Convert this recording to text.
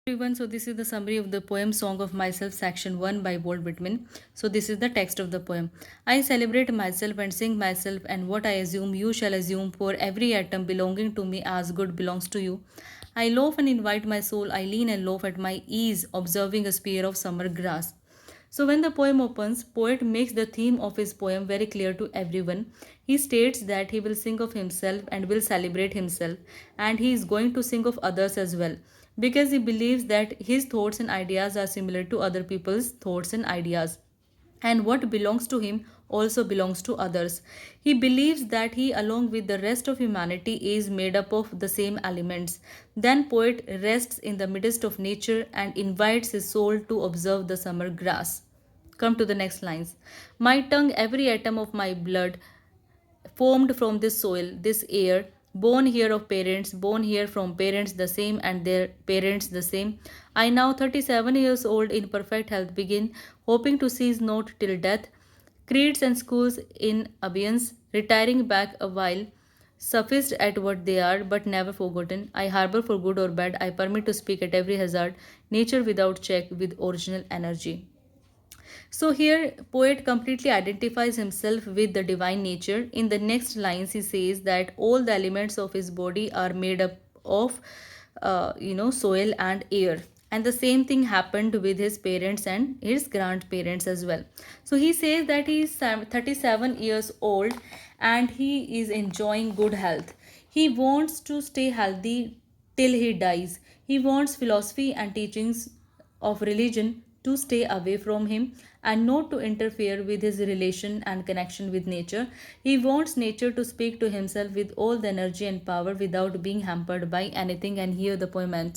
Everyone, so this is the summary of the poem Song of Myself, section 1 by Walt Whitman. So, this is the text of the poem. I celebrate myself and sing myself, and what I assume you shall assume, for every atom belonging to me as good belongs to you. I loaf and invite my soul, I lean and loaf at my ease, observing a spear of summer grass. So, when the poem opens, poet makes the theme of his poem very clear to everyone. He states that he will sing of himself and will celebrate himself, and he is going to sing of others as well, because he believes that his thoughts and ideas are similar to other people's thoughts and ideas, and what belongs to him also belongs to others. He believes that he, along with the rest of humanity, is made up of the same elements. Then, poet rests in the midst of nature and invites his soul to observe the summer grass. Come to the next lines. My tongue, every atom of my blood, formed from this soil, this air, born here of parents, born here from parents the same and their parents the same. I now 37 years old in perfect health begin, hoping to cease not till death. Creeds and schools in abeyance, retiring back a while, sufficed at what they are, but never forgotten. I harbor for good or bad, I permit to speak at every hazard, nature without check with original energy. So here poet completely identifies himself with the divine nature. In the next lines he says that all the elements of his body are made up of soil and air. And the same thing happened with his parents and his grandparents as well. So he says that he is 37 years old and he is enjoying good health. He wants to stay healthy till he dies. He wants philosophy and teachings of religion to stay away from him and not to interfere with his relation and connection with nature. He wants nature to speak to himself with all the energy and power without being hampered by anything. And here the poem ends.